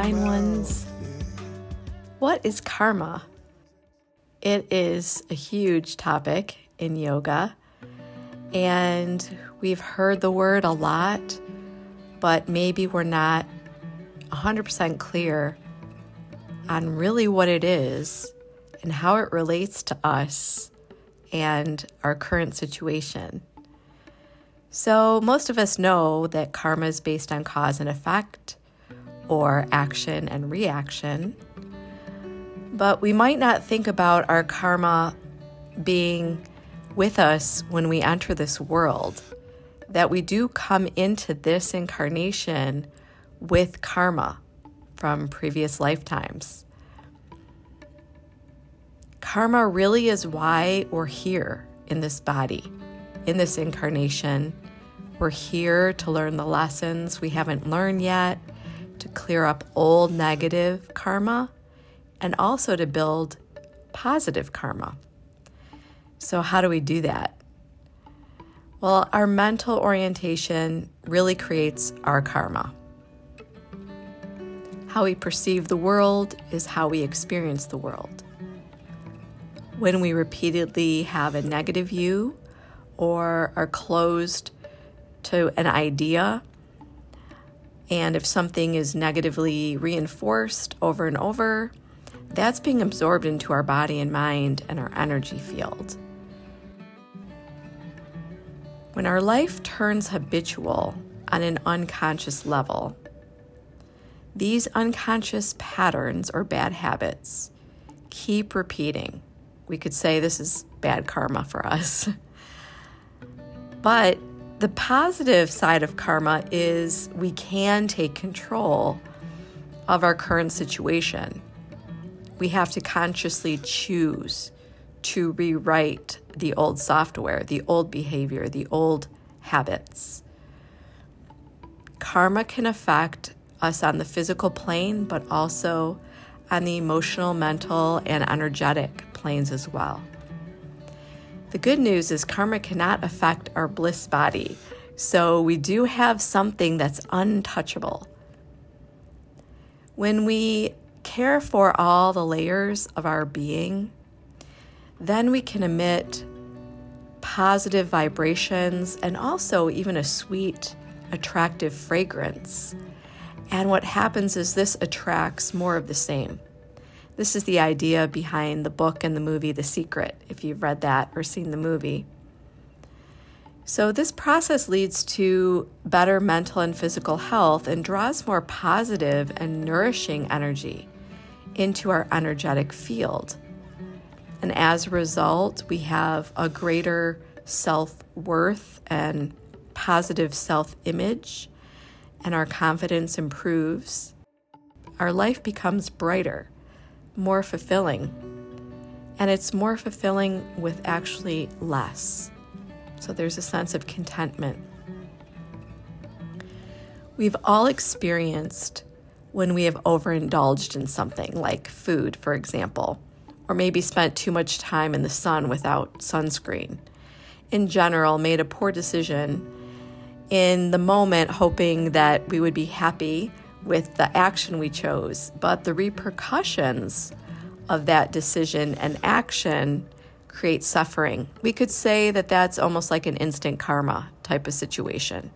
fine ones. What is karma? It is a huge topic in yoga, and we've heard the word a lot, but maybe we're not 100% clear on really what it is and how it relates to us and our current situation. So most of us know that karma is based on cause and effect, or action and reaction, but we might not think about our karma being with us when we enter this world, that we do come into this incarnation with karma from previous lifetimes. Karma really is why we're here in this body, in this incarnation. We're here to learn the lessons we haven't learned yet, to clear up old negative karma, and also to build positive karma. So how do we do that? Well, our mental orientation really creates our karma. How we perceive the world is how we experience the world. When we repeatedly have a negative view or are closed to an idea, and if something is negatively reinforced over and over, that's being absorbed into our body and mind and our energy field. When our life turns habitual on an unconscious level, these unconscious patterns or bad habits keep repeating. We could say this is bad karma for us. But the positive side of karma is we can take control of our current situation. We have to consciously choose to rewrite the old software, the old behavior, the old habits. Karma can affect us on the physical plane, but also on the emotional, mental, and energetic planes as well. The good news is karma cannot affect our bliss body, so we do have something that's untouchable. When we care for all the layers of our being, then we can emit positive vibrations and also even a sweet, attractive fragrance. And what happens is this attracts more of the same. This is the idea behind the book and the movie The Secret, if you've read that or seen the movie. So this process leads to better mental and physical health and draws more positive and nourishing energy into our energetic field. And as a result, we have a greater self-worth and positive self-image, and our confidence improves. Our life becomes brighter, more fulfilling, and it's more fulfilling with actually less. So there's a sense of contentment. We've all experienced when we have overindulged in something like food, for example, or maybe spent too much time in the sun without sunscreen. In general, made a poor decision in the moment, hoping that we would be happy with the action we chose, but the repercussions of that decision and action create suffering. We could say that that's almost like an instant karma type of situation.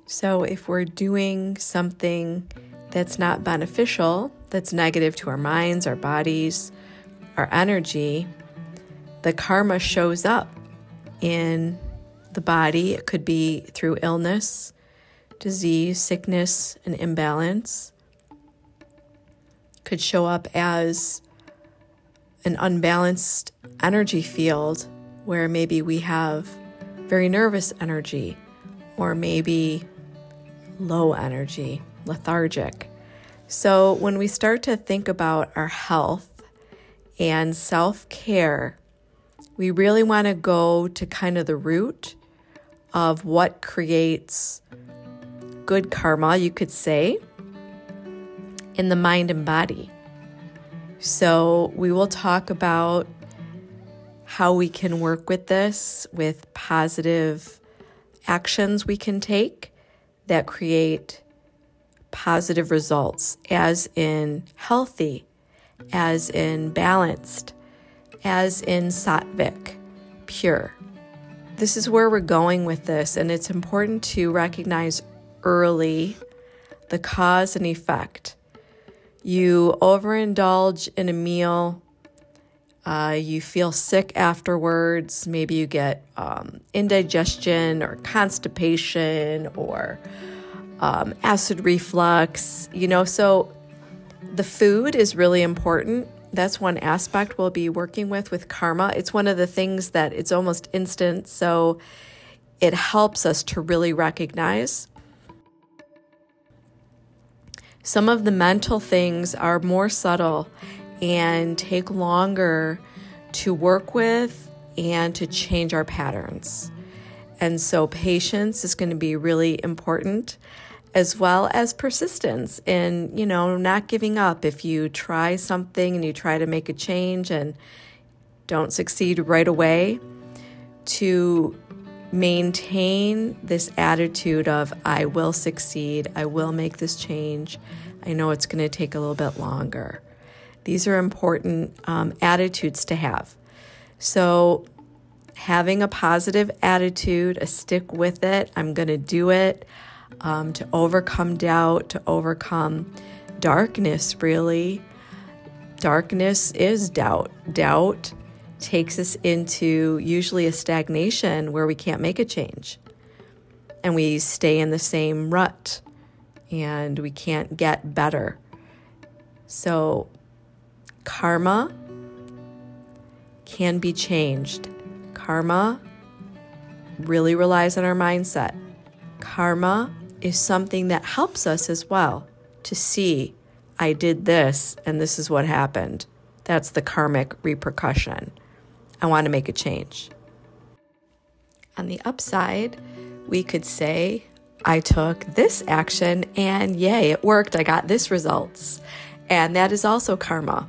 So if we're doing something that's not beneficial, that's negative to our minds, our bodies, our energy, the karma shows up in the body. It could be through illness, disease, sickness, and imbalance. Could show up as an unbalanced energy field where maybe we have very nervous energy, or maybe low energy, lethargic. So when we start to think about our health and self-care, we really want to go to kind of the root of what creates good karma, you could say, in the mind and body. So we will talk about how we can work with this, with positive actions we can take that create positive results, as in healthy, as in balanced, as in sattvic, pure. This is where we're going with this, and it's important to recognize early the cause and effect. You overindulge in a meal, you feel sick afterwards, maybe you get indigestion or constipation or acid reflux, so the food is really important. That's one aspect we'll be working with karma. It's one of the things that it's almost instant, so it helps us to really recognize. Some of the mental things are more subtle and take longer to work with and to change our patterns. And so patience is going to be really important, as well as persistence and, not giving up. If you try something and you try to make a change and don't succeed right away, to maintain this attitude of, I will succeed, I will make this change. I know it's going to take a little bit longer. These are important attitudes to have. So having a positive attitude, a stick with it, I'm going to do it, to overcome doubt, to overcome darkness, really. Darkness is doubt. Doubt takes us into usually a stagnation where we can't make a change. And we stay in the same rut and we can't get better. So karma can be changed. Karma really relies on our mindset. Karma is something that helps us as well to see, I did this and this is what happened. That's the karmic repercussion. I want to make a change. On the upside, we could say, I took this action and yay, it worked. I got this results. And that is also karma.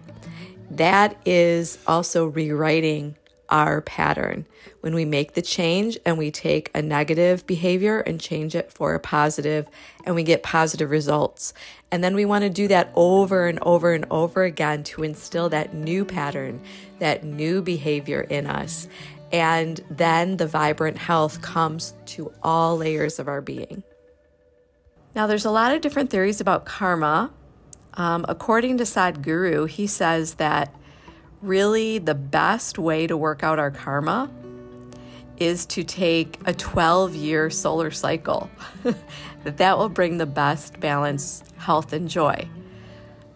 That is also rewriting our pattern. When we make the change and we take a negative behavior and change it for a positive, and we get positive results. And then we want to do that over and over and over again to instill that new pattern, that new behavior in us. And then the vibrant health comes to all layers of our being. Now, there's a lot of different theories about karma. According to Sadhguru, he says that really the best way to work out our karma is to take a 12-year solar cycle. That will bring the best balance, health, and joy.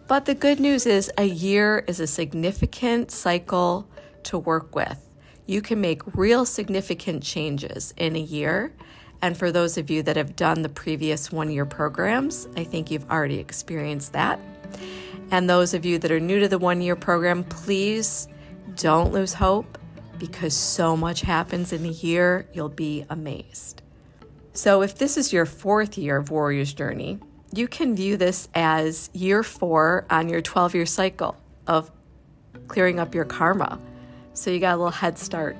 But the good news is a year is a significant cycle to work with. You can make real significant changes in a year. And for those of you that have done the previous one-year programs, I think you've already experienced that. And those of you that are new to the one-year program, please don't lose hope, because so much happens in a year, you'll be amazed. So if this is your 4th year of Warrior's Journey, you can view this as year 4 on your 12-year cycle of clearing up your karma. So you got a little head start.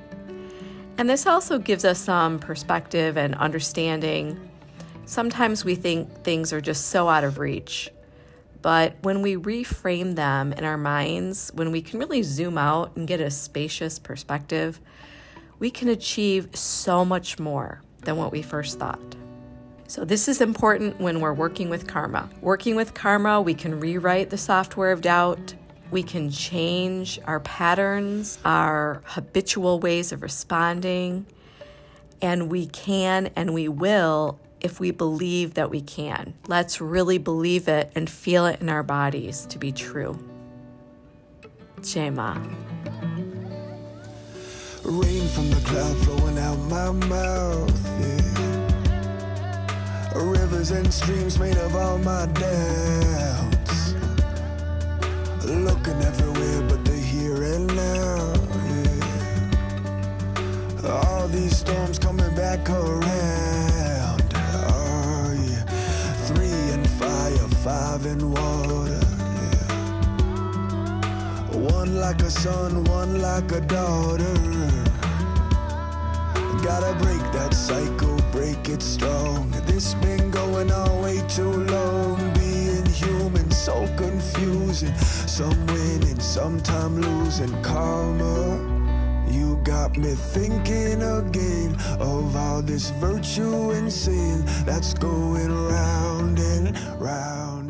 And this also gives us some perspective and understanding. Sometimes we think things are just so out of reach. But when we reframe them in our minds, when we can really zoom out and get a spacious perspective, we can achieve so much more than what we first thought. So this is important when we're working with karma. Working with karma, we can rewrite the software of doubt. We can change our patterns, our habitual ways of responding, and we can and we will if we believe that we can. Let's really believe it and feel it in our bodies to be true. Jema. Rain from the cloud flowing out my mouth, yeah. Rivers and streams made of all my doubts. Looking everywhere but the here and now, yeah. All these storms coming back around, oh yeah. 3 in fire, 5 in water, yeah. 1 like a son, 1 like a daughter. Gotta break that cycle, break it strong. This been going on way too long. confusing. Some winning, sometime losing. Karma, you got me thinking again of all this virtue and sin that's going round and round.